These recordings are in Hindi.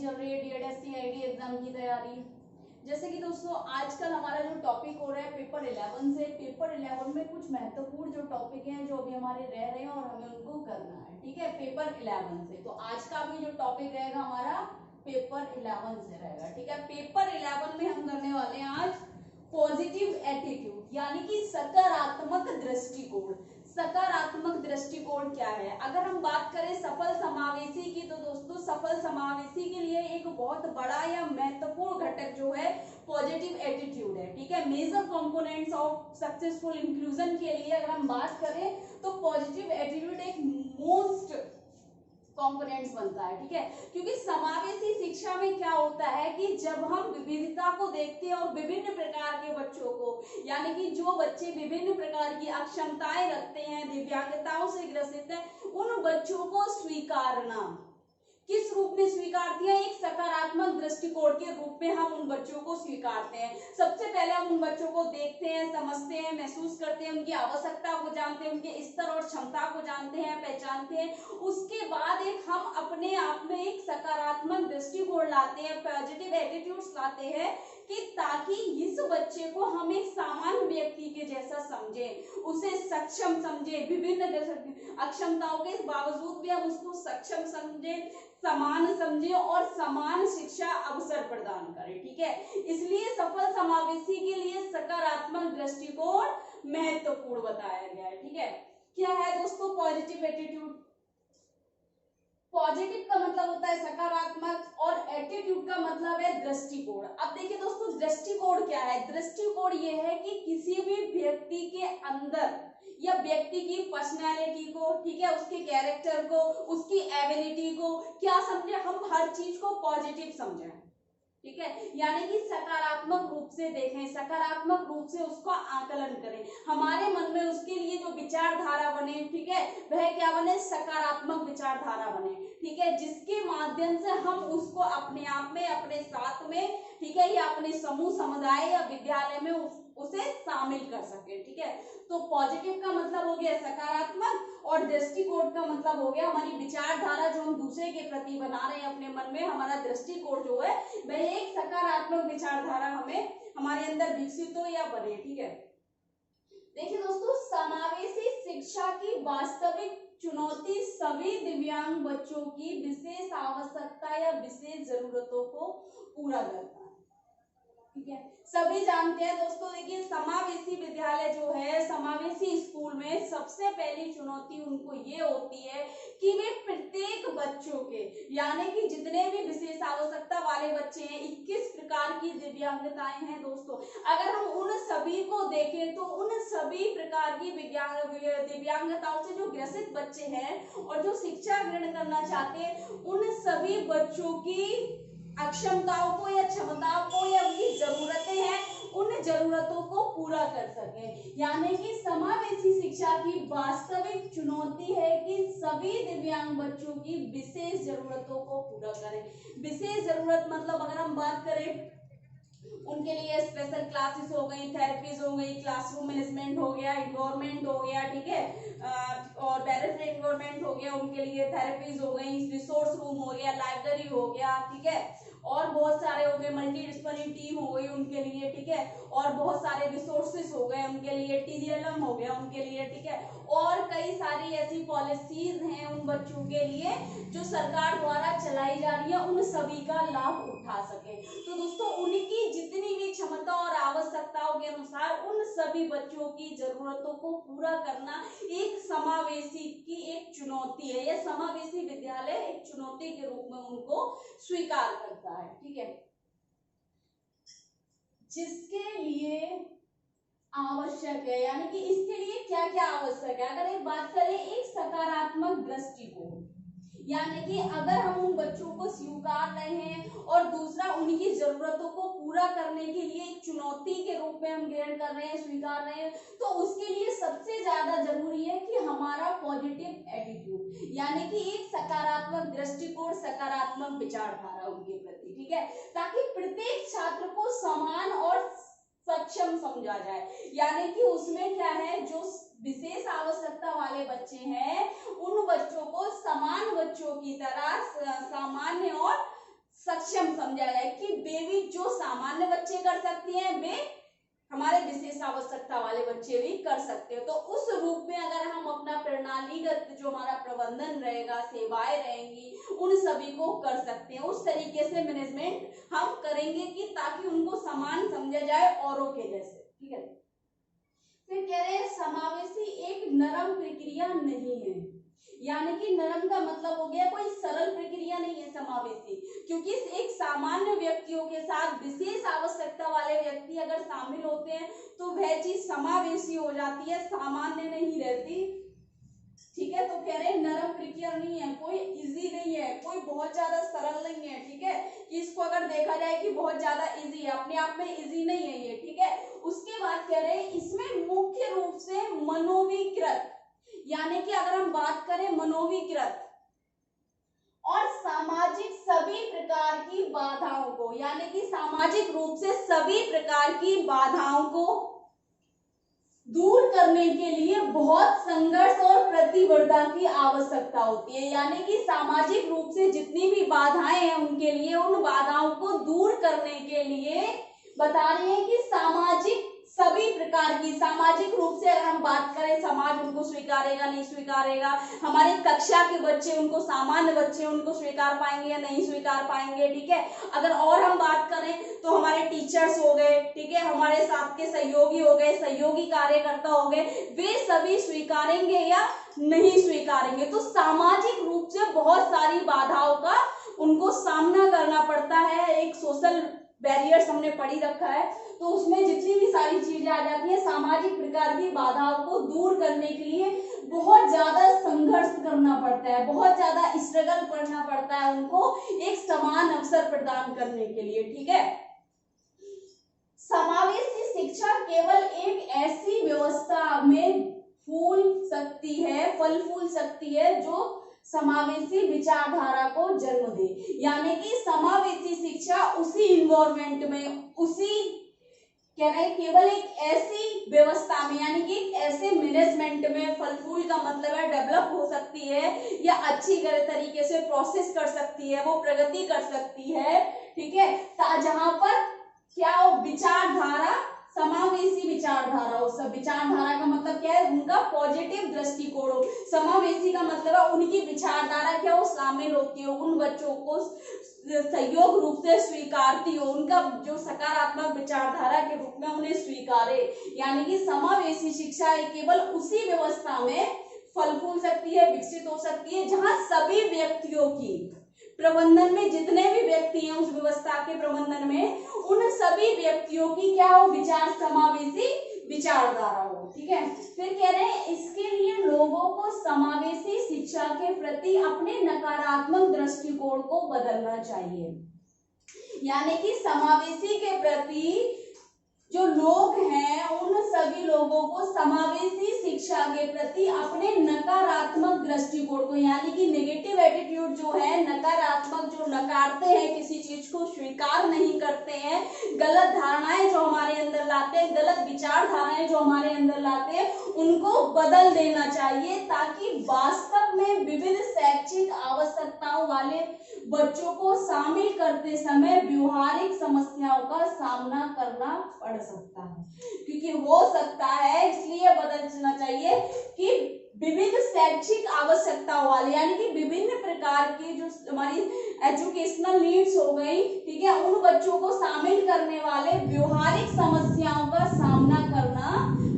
चल रही है डीएड सीआईडी एग्जाम की तैयारी। जैसे कि दोस्तों आजकल हमारा जो टॉपिक हो रहा है पेपर 11 से, पेपर 11 में कुछ महत्वपूर्ण जो टॉपिक हैं जो अभी हमारे रह रहे हैं और हमें उनको करना है, ठीक है, पेपर 11 से। तो आज का भी जो टॉपिक रहेगा हमारा पेपर 11 से रहेगा, ठीक है। पेपर 11 में हम करने वाले हैं आज पॉजिटिव एटीट्यूड, यानी कि सकारात्मक दृष्टिकोण। सकारात्मक दृष्टिकोण क्या है? अगर हम बात करें सफल समावेशी की, तो दोस्तों सफल समावेशी के लिए एक बहुत बड़ा या महत्वपूर्ण घटक जो है पॉजिटिव एटीट्यूड है, ठीक है। Major components of successful inclusion के लिए अगर हम बात करें तो पॉजिटिव एटीट्यूड एक मोस्ट कंपोनेंट्स बनता है, ठीक है। क्योंकि समावेशी शिक्षा में क्या होता है कि जब हम विविधता को देखते हैं और विभिन्न प्रकार के बच्चों को, यानी कि जो बच्चे विभिन्न प्रकार की अक्षमताएं रखते हैं, दिव्यांगताओं से ग्रसित हैं, उन बच्चों को स्वीकारना। किस रूप में स्वीकारते हैं? एक सकारात्मक दृष्टिकोण के रूप में हम उन बच्चों को स्वीकारते हैं। सबसे पहले हम उन बच्चों को देखते हैं, समझते हैं, महसूस करते हैं, उनकी आवश्यकता को जानते हैं, उनके स्तर और क्षमता को जानते हैं, पहचानते हैं। उसके बाद एक हम अपने आप में एक सकारात्मक दृष्टिकोण लाते हैं, पॉजिटिव एटीट्यूड्स लाते हैं कि ताकि इस बच्चे को हम एक सामान्य व्यक्ति के जैसा समझें, उसे सक्षम समझें, विभिन्न अक्षमताओं के बावजूद भी हम उसको सक्षम समझें, समान समझें और समान शिक्षा अवसर प्रदान करें, ठीक है। इसलिए सफल समावेशी के लिए सकारात्मक दृष्टिकोण महत्वपूर्ण बताया गया है, ठीक है। क्या है दोस्तों पॉजिटिव एटीट्यूड? पॉजिटिव का मतलब होता है सकारात्मक और एटीट्यूड का मतलब है दृष्टिकोण। अब देखिए दोस्तों दृष्टिकोण क्या है? दृष्टिकोण ये है कि किसी भी व्यक्ति के अंदर या व्यक्ति की पर्सनैलिटी को, ठीक है, उसके कैरेक्टर को, उसकी एबिलिटी को क्या समझे? हम हर चीज को पॉजिटिव समझें, ठीक है। यानी कि सकारात्मक रूप से देखें, सकारात्मक रूप से उसको आकलन करें, हमारे मन में उसके लिए जो विचारधारा बने, ठीक है, वह क्या बने? सकारात्मक विचारधारा बने, ठीक है, जिसके माध्यम से हम उसको अपने आप में, अपने साथ में, ठीक है, या अपने समूह, समुदाय या विद्यालय में उसे शामिल कर सके, ठीक है। तो पॉजिटिव का मतलब हो गया सकारात्मक और दृष्टिकोण का मतलब हो गया हमारी विचारधारा जो हम दूसरे के प्रति बना रहे हैं अपने मन में, हमारा दृष्टिकोण जो है वह एक सकारात्मक विचारधारा हमें हमारे अंदर विकसित हो या बने, ठीक है। देखिए दोस्तों समावेशी शिक्षा की वास्तविक चुनौती सभी दिव्यांग बच्चों की विशेष आवश्यकता या विशेष जरूरतों को पूरा करता है, ठीक है। सभी जानते हैं दोस्तों, देखिए समावेशी विद्यालय जो है, समावेशी स्कूल में सबसे पहली चुनौती उनको ये होती है कि वे प्रत्येक बच्चों के, यानी कि जितने भी विशेष आवश्यकता वाले बच्चे हैं, 21 प्रकार की दिव्यांगताएं हैं दोस्तों, अगर हम उन सभी को देखें तो उन सभी प्रकार की दिव्यांगताओं से जो ग्रसित बच्चे हैं और जो शिक्षा ग्रहण करना चाहते हैं, उन सभी बच्चों की अक्षमताओं को या क्षमताओं को या उनकी जरूरतें हैं, उन जरूरतों को पूरा कर सके। यानी कि समावेशी शिक्षा की वास्तविक चुनौती है कि सभी दिव्यांग बच्चों की विशेष जरूरतों को पूरा करें। विशेष जरूरत मतलब अगर हम बात करें उनके लिए स्पेशल क्लासेस हो गई, थेरेपीज हो गई, क्लासरूम मैनेजमेंट हो गया, इन्वायरमेंट हो गया, ठीक है, और बैलेंस्ड इन्वायरमेंट हो गया, उनके लिए थेरेपीज हो गई, रिसोर्स रूम हो गया, लाइब्रेरी हो गया, ठीक है, और बहुत सारे हो गए, मल्टी डिसिप्लिनरी टीम हो गई उनके लिए, ठीक है, और बहुत सारे रिसोर्सेस हो गए उनके लिए, टीडीएलएम हो गया उनके लिए, ठीक है, और कई सारी ऐसी पॉलिसीज हैं उन बच्चों के लिए जो सरकार द्वारा चलाई जा रही है, उन सभी का लाभ उठा सके। तो दोस्तों उनकी जितनी भी क्षमता और आवश्यकताओं के अनुसार उन सभी बच्चों की जरूरतों को पूरा करना एक समावेशी की एक चुनौती है, या समावेशी विद्यालय एक चुनौती के रूप में उनको स्वीकार करता है, ठीक है। जिसके लिए आवश्यक है, यानी कि इसके लिए क्या क्या आवश्यक है? अगर एक बात करें एक सकारात्मक दृष्टिकोण, यानी कि अगर हम उन बच्चों को स्वीकार रहे हैं और दूसरा उनकी जरूरतों को पूरा करने के लिए एक चुनौती के रूप में हम ग्रहण कर रहे हैं, स्वीकार रहे हैं, तो उसके लिए सबसे ज्यादा जरूरी है कि हमारा पॉजिटिव एटीट्यूड, यानी कि एक सकारात्मक दृष्टिकोण, सकारात्मक विचारधारा उनके प्रति, ठीक है, ताकि प्रत्येक छात्र को समान और सक्षम समझा जाए। यानी कि उसमें क्या है, जो विशेष आवश्यकता वाले बच्चे हैं उन बच्चों को समान बच्चों की तरह सामान्य और सक्षम समझा जाए कि बेबी जो सामान्य बच्चे कर सकती हैं वे हमारे विशेष आवश्यकता वाले बच्चे भी कर सकते हैं। तो उस रूप में अगर हम अपना प्रणालीगत जो हमारा प्रबंधन रहेगा, सेवाएं रहेंगी, उन सभी को कर सकते हैं। उस तरीके से मैनेजमेंट हम करेंगे कि ताकि उनको समान समझा जाए औरों के जैसे। ठीक है, फिर कह रहे हैं समावेशी एक नरम प्रक्रिया नहीं है, यानी कि नरम का मतलब हो गया कोई सरल प्रक्रिया नहीं है समावेशी, क्योंकि एक सामान्य व्यक्तियों के साथ विशेष आवश्यकता वाले व्यक्ति अगर शामिल होते हैं तो वह चीज समावेशी हो जाती है, सामान्य नहीं रहती। ठीक है, तो कह रहे हैं नरम प्रक्रिया नहीं है, कोई इजी नहीं है, कोई बहुत ज्यादा सरल नहीं है। ठीक है, कि इसको अगर देखा जाए कि बहुत ज्यादा इजी है, अपने आप में इजी नहीं है ये। ठीक है, उसके बाद कह रहे हैं इसमें मुख्य रूप से मनोविकृत, यानी कि अगर हम बात करें मनोविकृत और सामाजिक सभी प्रकार की बाधाओं को, यानी कि सामाजिक रूप से सभी प्रकार की बाधाओं को दूर करने के लिए बहुत संघर्ष और प्रतिबद्धता की आवश्यकता होती है। यानी कि सामाजिक रूप से जितनी भी बाधाएं हैं उनके लिए, उन बाधाओं को दूर करने के लिए बता रहे हैं कि सामाजिक सभी प्रकार की, सामाजिक रूप से अगर हम बात करें समाज उनको स्वीकारेगा नहीं स्वीकारेगा, हमारे कक्षा के बच्चे उनको, सामान्य बच्चे उनको स्वीकार पाएंगे या नहीं स्वीकार पाएंगे। ठीक है, अगर और हम बात करें तो हमारे टीचर्स हो गए, ठीक है, हमारे साथ के सहयोगी हो गए, सहयोगी कार्यकर्ता हो गए, वे सभी स्वीकारेंगे या नहीं स्वीकारेंगे। तो सामाजिक रूप से बहुत सारी बाधाओं का उनको सामना करना पड़ता है। एक सोशल बैरियर्स हमने पढ़ी रखा है, तो उसमें जितनी भी सारी चीजें आ जाती हैं, सामाजिक प्रकार की बाधाओं को दूर करने के लिए बहुत ज्यादा संघर्ष करना पड़ता है, बहुत ज्यादा स्ट्रगल करना पड़ता है उनको एक समान अवसर प्रदान करने के लिए। ठीक है, समावेशी शिक्षा केवल एक ऐसी व्यवस्था में फल फूल सकती है जो समावेशी विचारधारा को जन्म दे। यानी कि समावेशी शिक्षा उसी इन्वायरमेंट में, उसी कह रहे हैं केवल एक ऐसी व्यवस्था में, यानी कि एक ऐसे मैनेजमेंट में फल फूल का मतलब है डेवलप हो सकती है या अच्छी तरीके से प्रोसेस कर सकती है, वो प्रगति कर सकती है। ठीक है, जहां पर क्या हो, विचारधारा, समावेशी विचारधारा हो। सब विचारधारा का मतलब क्या है, उनका पॉजिटिव दृष्टिकोण हो। समावेशी का मतलब है उनकी विचारधारा क्या हो, शामिल होती हो, उन बच्चों को सहयोग रूप से स्वीकारती हो, उनका जो सकारात्मक विचारधारा के रूप में उन्हें स्वीकारे। यानी कि समावेशी शिक्षा केवल उसी व्यवस्था में फल फूल सकती है, विकसित हो सकती है, जहां सभी व्यक्तियों की प्रबंधन में, जितने भी व्यक्ति हैं उस व्यवस्था के प्रबंधन में, उन सभी व्यक्तियों की क्या हो, विचार समावेशी विचारधारा हो। ठीक है, फिर कह रहे हैं इसके लिए लोगों को समावेशी शिक्षा के प्रति अपने नकारात्मक दृष्टिकोण को बदलना चाहिए। यानी कि समावेशी के प्रति जो लोग हैं उन सभी लोगों को समावेशी शिक्षा के प्रति अपने नकारात्मक दृष्टिकोण को, यानी कि नेगेटिव एटीट्यूड जो है, नकारात्मक, जो नकारते हैं, किसी चीज को स्वीकार नहीं करते हैं, गलत धारणाएं जो हमारे अंदर लाते हैं, गलत विचारधाराएं जो हमारे अंदर लाते हैं, उनको बदल देना चाहिए, ताकि वास्तव में विविध शैक्षिक आवश्यकताओं वाले बच्चों को शामिल करते समय व्यवहारिक समस्याओं का सामना करना पड़ सकता है। क्योंकि हो सकता है, इसलिए बदलना चाहिए कि विविध शैक्षिक आवश्यकताओं वाले, यानी कि विभिन्न प्रकार की जो हमारी एजुकेशनल नीड्स हो गई, ठीक है, उन बच्चों को शामिल करने वाले व्यवहारिक समस्याओं का सामना करना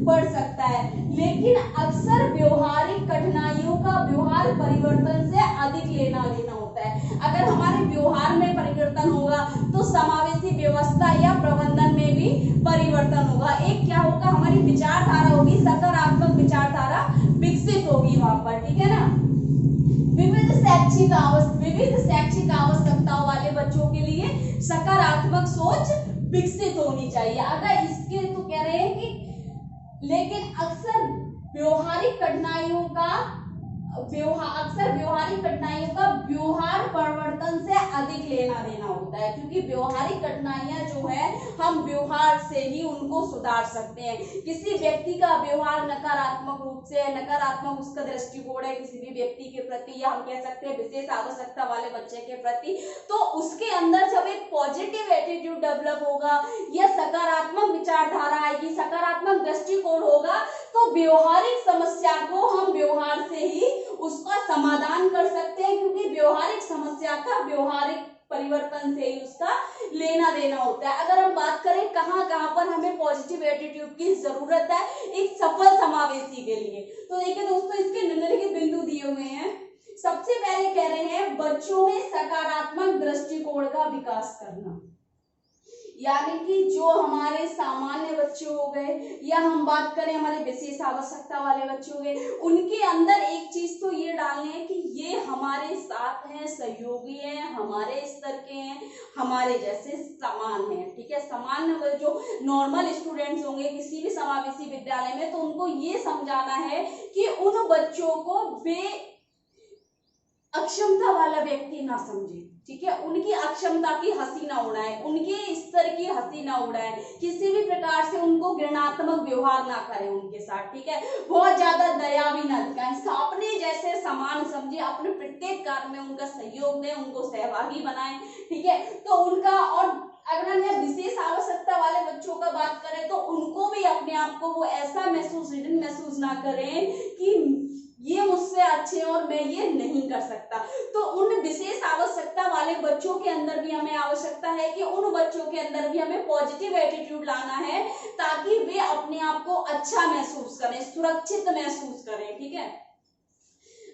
पड़ सकता है। लेकिन अक्सर व्यवहारिक कठिनाइयों का व्यवहार परिवर्तन से अधिक लेना देना होता है। अगर हमारे व्यवहार में परिवर्तन होगा तो समावेशी व्यवस्था या प्रबंधन में भी परिवर्तन होगा। एक क्या होगा, हमारी विचारधारा होगी, सकारात्मक विचारधारा विकसित होगी वहां पर। ठीक है ना, विविध शैक्षिक आवश्यकताओं वाले बच्चों के लिए सकारात्मक सोच विकसित होनी चाहिए। अगर इसके तो कह रहे हैं कि लेकिन अक्सर व्यवहारिक कठिनाइयों का व्यवहार परिवर्तन से अधिक लेना देना होता है, क्योंकि व्यवहारिक कठिनाइयां जो है हम व्यवहार से ही उनको सुधार सकते हैं। किसी व्यक्ति का व्यवहार नकारात्मक रूप से, नकारात्मक उसका दृष्टिकोण है किसी भी व्यक्ति के प्रति, या हम कह सकते हैं विशेष आवश्यकता वाले बच्चे के प्रति, तो उसके अंदर डेवलप होगा, या सकारात्मक विचारधारा आएगी, सकारात्मक दृष्टिकोण होगा, तो व्यवहारिक समस्या को हम व्यवहार से ही उसका समाधान कर सकते हैं, क्योंकि व्यवहारिक समस्या का व्यवहारिक परिवर्तन से ही उसका लेना देना होता है। अगर हम बात करें कहाँ कहाँ पर हमें पॉजिटिव एटीट्यूड की जरूरत है एक सफल समावेशी के लिए, तो देखिए दोस्तों इसके निम्नलिखित बिंदु दिए हुए हैं। सबसे पहले कह रहे हैं बच्चों में सकारात्मक दृष्टिकोण का विकास करना, यानी कि जो हमारे सामान्य बच्चे हो गए या हम बात करें हमारे विशेष आवश्यकता वाले बच्चे हो गए, उनके अंदर एक चीज तो ये डालने है कि ये हमारे साथ हैं, सहयोगी हैं, हमारे स्तर के हैं, हमारे जैसे समान हैं, ठीक है। सामान्य जो नॉर्मल स्टूडेंट्स होंगे किसी भी समावेशी विद्यालय में, तो उनको ये समझाना है कि उन बच्चों को वे अक्षमता वाला व्यक्ति ना समझे, ठीक है। उनकी अक्षमता की हंसी ना उड़ाए, उनके स्तर की हंसी ना उड़ाए, किसी भी प्रकार से उनको घृणात्मक व्यवहार ना करें उनके साथ, ठीक है। बहुत ज्यादा दया भी ना दिखाएं, अपने जैसे समान समझे, अपने प्रत्येक कार्य में उनका सहयोग दें, उनको सहभागी बनाएं, ठीक है। तो उनका, और अगर हम यहाँ विशेष आवश्यकता वाले बच्चों का बात करें तो उनको भी अपने आप को वो ऐसा महसूस ना करें कि ये मुझसे अच्छे और मैं ये नहीं कर सकता। तो उन विशेष आवश्यकता वाले बच्चों के अंदर भी हमें आवश्यकता है कि उन बच्चों के अंदर भी हमें पॉजिटिव एटीट्यूड लाना है, ताकि वे अपने आप को अच्छा महसूस करें, सुरक्षित महसूस करें, ठीक है।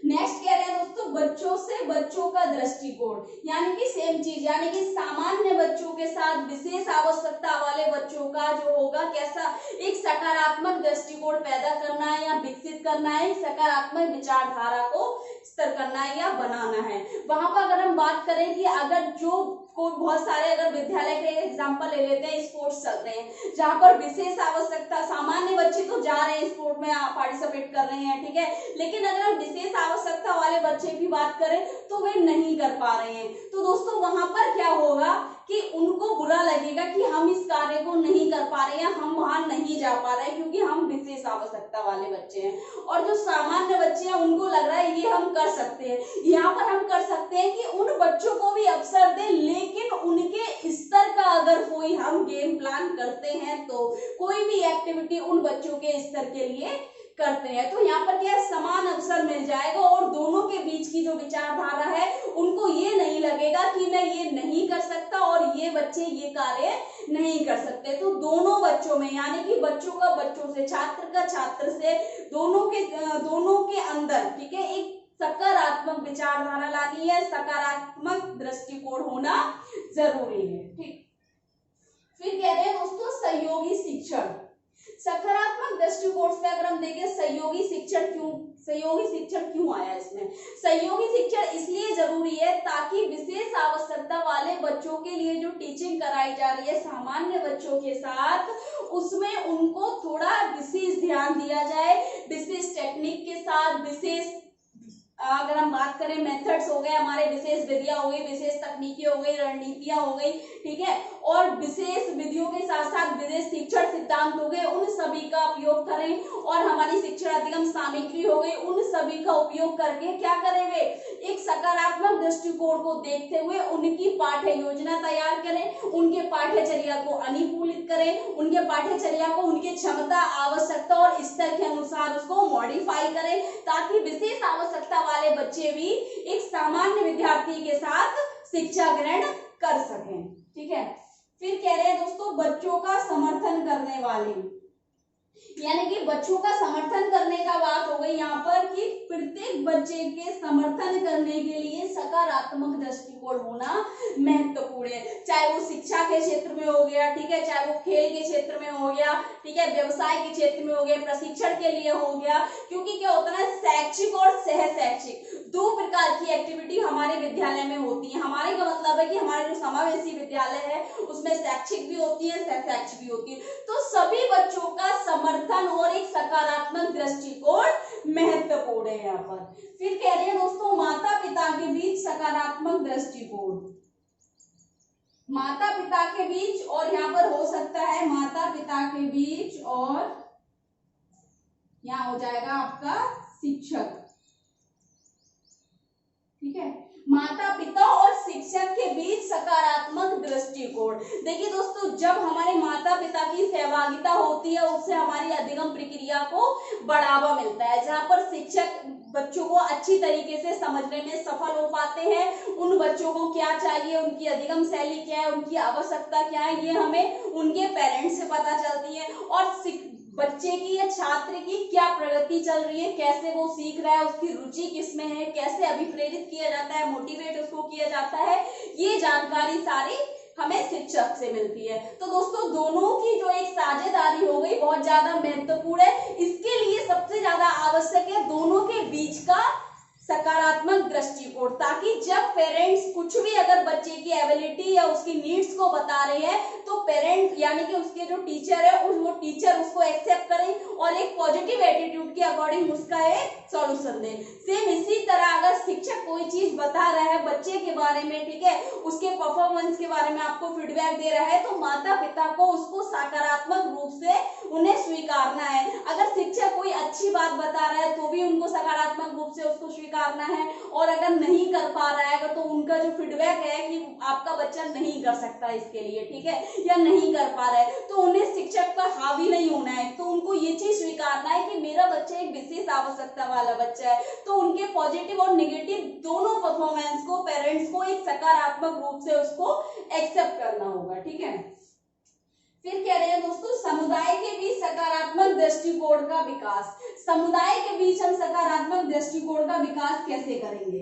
नेक्स्ट कह रहे हैं दोस्तों बच्चों से बच्चों का दृष्टिकोण, यानी कि सेम चीज, यानी कि सामान्य बच्चों के साथ विशेष आवश्यकता वाले बच्चों का जो होगा कैसा एक सकारात्मक दृष्टिकोण पैदा करना है या विकसित करना है, सकारात्मक विचारधारा को स्तर करना है या बनाना है। वहां पर अगर हम बात करें कि अगर जो कोई बहुत सारे अगर विद्यालय के एग्जांपल ले लेते हैं, स्पोर्ट्स चल रहे हैं जहां पर विशेष आवश्यकता सामान्य बच्चे तो जा रहे हैं स्पोर्ट में पार्टिसिपेट कर रहे हैं, ठीक है, लेकिन अगर हम विशेष आवश्यकता वाले बच्चे की बात करें तो वे नहीं कर पा रहे हैं, तो दोस्तों वहां पर क्या होगा कि उनको बुरा लगेगा कि हम इस कार्य को नहीं कर पा रहे हैं, हम वहां नहीं जा पा रहे हैं क्योंकि हम विशेष आवश्यकता वाले बच्चे हैं। और जो सामान्य बच्चे हैं उनको लग रहा है ये हम कर सकते हैं। यहाँ पर हम कर सकते हैं कि उन बच्चों को भी अवसर दें, लेकिन उनके स्तर का अगर कोई हम गेम प्लान करते हैं तो कोई भी एक्टिविटी उन बच्चों के स्तर के लिए करते हैं, तो यहाँ पर क्या समान अवसर मिल जाएगा और दोनों के बीच की जो विचारधारा है उनको ये नहीं लगेगा कि मैं ये नहीं कर सकता और ये बच्चे ये कार्य नहीं कर सकते। तो दोनों बच्चों में, यानी कि बच्चों का बच्चों से, छात्र का छात्र से, दोनों के अंदर, ठीक है, एक सकारात्मक विचारधारा लानी है, सकारात्मक दृष्टिकोण होना जरूरी है, ठीक। फिर कह रहे हैं दोस्तों सहयोगी शिक्षण। सकारात्मक दृष्टिकोण से अगर हम देखें सहयोगी शिक्षण क्यों आया इसमें? सहयोगी शिक्षण इसलिए जरूरी है ताकि विशेष आवश्यकता वाले बच्चों के लिए जो टीचिंग कराई जा रही है सामान्य बच्चों के साथ, उसमें उनको थोड़ा विशेष ध्यान दिया जाए, विशेष टेक्निक के साथ, विशेष अगर हम बात करें मेथड्स हो गए हमारे, विशेष विधियां हो गई, विशेष तकनीकें हो गई, रणनीतियां हो गई, ठीक है, और विशेष विधियों के साथ साथ विशेष शिक्षण सिद्धांत हो गए, उन सभी का उपयोग करें, और हमारी शिक्षण अधिगम सामग्री हो गई, उन सभी का उपयोग करके क्या करेंगे, एक सकारात्मक दृष्टिकोण को देखते हुए उनकी पाठ्य योजना तैयार करें, उनके पाठ्यचर्या को अनुकूलित करें, उनके पाठ्यचर्या को उनकी क्षमता, आवश्यकता और स्तर के अनुसार उसको मॉडिफाई करें, ताकि विशेष आवश्यकता वाले बच्चे भी एक सामान्य विद्यार्थी के साथ शिक्षा ग्रहण कर सकें, ठीक है। फिर कह रहे हैं दोस्तों बच्चों का समर्थन करने वाले, यानी कि बच्चों का समर्थन करने का बात हो गई यहाँ पर कि प्रत्येक बच्चे के समर्थन करने के लिए सकारात्मक दृष्टिकोण होना महत्वपूर्ण है, चाहे वो शिक्षा के क्षेत्र में हो गया, ठीक है, चाहे वो खेल के क्षेत्र में हो गया, ठीक है, व्यवसाय के क्षेत्र में हो गया, प्रशिक्षण के लिए हो गया, क्योंकि क्या होता है शैक्षिक और सह शैक्षिक दो प्रकार की एक्टिविटी हमारे विद्यालय में होती है। हमारे का मतलब है कि हमारे जो समावेशी विद्यालय है उसमें शैक्षिक भी होती है, सह शैक्षिक भी होती है, तो सभी बच्चों का समर्थन और एक सकारात्मक दृष्टिकोण महत्वपूर्ण है यहाँ पर। फिर कह रहे हैं दोस्तों माता पिता के बीच सकारात्मक दृष्टिकोण, माता पिता के बीच, और यहाँ पर हो सकता है माता पिता के बीच और यहाँ हो जाएगा आपका शिक्षक, ठीक है, माता पिता और शिक्षक के बीच सकारात्मक दृष्टिकोण। दृष्टिकोण। देखिए दोस्तों, जब हमारे माता पिता की सहभागिता होती है उससे हमारी अधिगम प्रक्रिया को बढ़ावा मिलता है, जहाँ पर शिक्षक बच्चों को अच्छी तरीके से समझने में सफल हो पाते हैं। उन बच्चों को क्या चाहिए, उनकी अधिगम शैली क्या है, उनकी आवश्यकता क्या है, ये हमें उनके पेरेंट्स से पता चलती है। और बच्चे की या छात्र की क्या प्रगति चल रही है, कैसे वो सीख रहा है, उसकी रुचि किसमें है, कैसे अभिप्रेरित किया जाता है, मोटिवेट उसको किया जाता है, ये जानकारी सारी हमें शिक्षक से मिलती है। तो दोस्तों, दोनों की जो एक साझेदारी हो गई बहुत ज्यादा महत्वपूर्ण है। इसके लिए सबसे ज्यादा आवश्यक है दोनों के बीच का सकारात्मक दृष्टिकोण, ताकि जब पेरेंट्स कुछ भी अगर बच्चे की एबिलिटी या उसकी नीड्स को बता रहे हैं तो पेरेंट्स यानी कि उसके जो टीचर है वो टीचर उसको एक्सेप्ट करें और एक पॉजिटिव एटीट्यूड के अकॉर्डिंग उसका एक सॉल्यूशन दे। सेम इसी तरह अगर शिक्षक कोई चीज बता रहा है बच्चे के बारे में, ठीक है, उसके परफॉर्मेंस के बारे में आपको फीडबैक दे रहा है, तो माता पिता को उसको सकारात्मक रूप से उन्हें स्वीकारना है। अगर शिक्षक कोई अच्छी बात बता रहा है तो भी उनको सकारात्मक रूप से उसको स्वीकारना है, और अगर नहीं कर पा रहा है तो उनका जो फीडबैक है कि आपका बच्चा नहीं कर सकता इसके लिए, ठीक है, या नहीं कर पा रहा है, तो उन्हें शिक्षक पर हावी नहीं होना है। तो उनको ये चीज स्वीकारना है कि मेरा बच्चा एक विशेष आवश्यकता वाला बच्चा है, तो उनके पॉजिटिव और नेगेटिव दोनों परफॉर्मेंस को पेरेंट्स को एक सकारात्मक रूप से उसको एक्सेप्ट करना होगा, ठीक है। फिर कह रहे हैं दोस्तों, समुदाय के बीच सकारात्मक दृष्टिकोण का विकास। समुदाय के बीच हम सकारात्मक दृष्टिकोण का विकास कैसे करेंगे,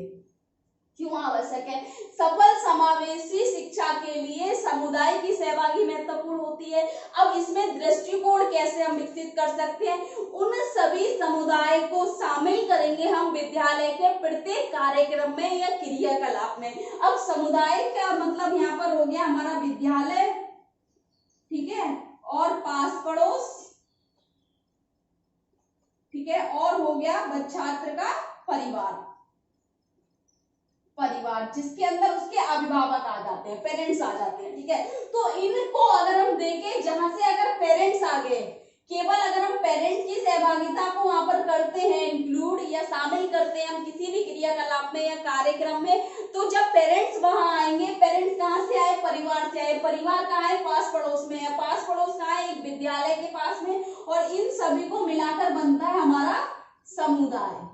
क्यों आवश्यक है? सफल समावेशी शिक्षा के लिए समुदाय की सहभागी महत्वपूर्ण होती है। अब इसमें दृष्टिकोण कैसे हम विकसित कर सकते हैं? उन सभी समुदाय को शामिल करेंगे हम विद्यालय के प्रत्येक कार्यक्रम में या क्रियाकलाप में। अब समुदाय का मतलब यहाँ पर हो गया हमारा विद्यालय, ठीक है, और पास पड़ोस, ठीक है, और हो गया छात्र का परिवार, जिसके अंदर उसके अभिभावक आ जाते हैं, पेरेंट्स आ जाते हैं, ठीक है। तो इनको अगर हम देखें, जहां से अगर पेरेंट्स आ गए, केवल अगर हम पेरेंट्स की सहभागिता को वहां पर करते हैं इंक्लूड या शामिल करते हैं हम किसी भी क्रियाकलाप में या कार्यक्रम में, तो जब पेरेंट्स वहां आएंगे, पेरेंट्स कहां से आए? परिवार से आए। परिवार कहाँ है? पास पड़ोस में है। पास पड़ोस कहाँ है? एक विद्यालय के पास में, और इन सभी को मिलाकर बनता है हमारा समुदाय,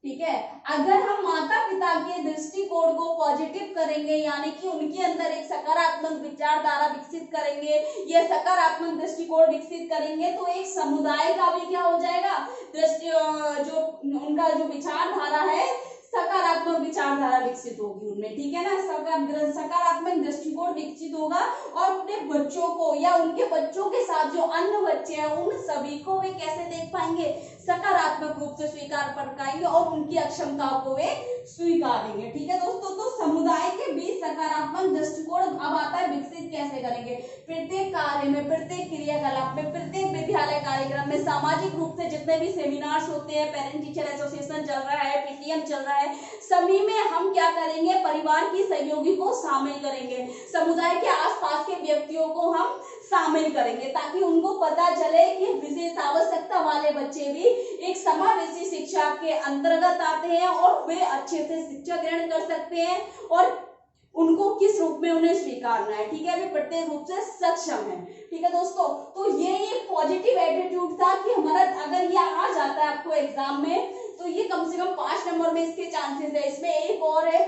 ठीक है। अगर हम माता पिता के दृष्टिकोण को पॉजिटिव करेंगे, यानी कि उनके अंदर एक सकारात्मक विचारधारा विकसित करेंगे, ये सकारात्मक दृष्टिकोण विकसित करेंगे, तो एक समुदाय का भी क्या हो जाएगा? दृष्टि जो उनका जो विचारधारा है, सकारात्मक विचारधारा विकसित होगी उनमें, ठीक है ना। सकारात्मक दृष्टिकोण विकसित होगा और अपने बच्चों को या उनके बच्चों के साथ जो अन्य बच्चे हैं उन सभी को वे कैसे देख पाएंगे? सकारात्मक रूप से स्वीकार कर पाएंगे और उनकी अक्षमताओं को वे स्वीकारेंगे, ठीक है दोस्तों। तो समुदाय के बीच सकारात्मक दृष्टिकोण अब आता है विकसित कैसे करेंगे? प्रत्येक कार्य में, प्रत्येक क्रियाकलाप में, प्रत्येक विद्यालय कार्यक्रम में, सामाजिक रूप से जितने भी सेमिनार्स होते हैं, पेरेंट टीचर एसोसिएशन चल रहा है, पीटीएम चल रहा है, सभी में हम क्या करेंगे? परिवार की सहयोगी को शामिल करेंगे, समुदाय के आसपास के व्यक्तियों को हम शामिल करेंगे, ताकि उनको पता चले कि विशेष आवश्यकता वाले बच्चे भी एक समावेशी शिक्षा के अंतर्गत आते हैं और वे अच्छे से शिक्षा ग्रहण कर सकते हैं, और उनको किस रूप में उन्हें स्वीकारना है, ठीक है, वे प्रत्येक रूप से सक्षम है, ठीक है दोस्तों। तो ये एक पॉजिटिव एटीट्यूड था कि हमारा अगर ये आ जाता है आपको एग्जाम में, तो ये कम से कम 5 नंबर में इसके चांसेस है। इसमें एक और है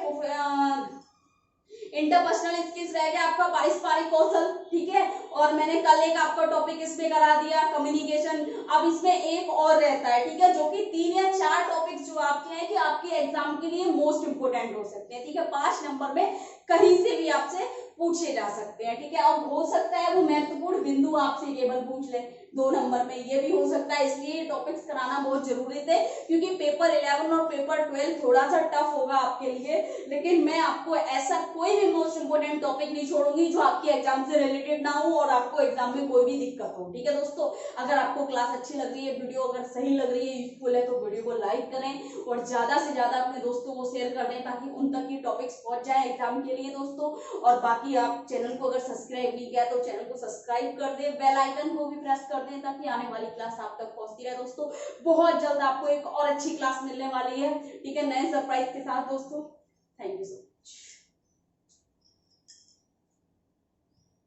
इंटरपर्सनल स्किल्स रह गया आपका, पारस्परिक कौशल, ठीक है, और मैंने कल एक आपका टॉपिक इसमें करा दिया कम्युनिकेशन। अब इसमें एक और रहता है, ठीक है, जो कि 3 या 4 टॉपिक्स जो आपके हैं कि आपके एग्जाम के लिए मोस्ट इंपोर्टेंट हो सकते हैं, ठीक है, 5 नंबर में कहीं से भी आपसे पूछे जा सकते हैं, ठीक है। अब हो सकता है वो महत्वपूर्ण बिंदु आपसे केवल पूछ ले 2 नंबर में, ये भी हो सकता है, इसलिए टॉपिक्स कराना बहुत जरूरी थे, क्योंकि पेपर 11 और पेपर 12 थोड़ा सा टफ होगा आपके लिए, लेकिन मैं आपको ऐसा कोई भी मोस्ट इंपोर्टेंट टॉपिक नहीं छोड़ूंगी जो आपके एग्जाम से रिलेटेड ना हो और आपको एग्जाम में कोई भी दिक्कत हो, ठीक है दोस्तों। अगर आपको क्लास अच्छी लग रही है, वीडियो अगर सही लग रही है, यूजफुल है, तो वीडियो को लाइक करें और ज्यादा से ज्यादा अपने दोस्तों को शेयर कर दें, ताकि उन तक ये टॉपिक्स पहुंच जाए एग्जाम के लिए दोस्तों। और बाकी आप चैनल को अगर सब्सक्राइब नहीं किया तो चैनल को सब्सक्राइब कर दें, बेल आइकन को भी प्रेस कर दें, ताकि आने वाली क्लास आप तक पहुंचती रहे दोस्तों। बहुत जल्द आपको एक और अच्छी क्लास मिलने वाली है, ठीक है, नए सरप्राइज के साथ दोस्तों। Thank you so much.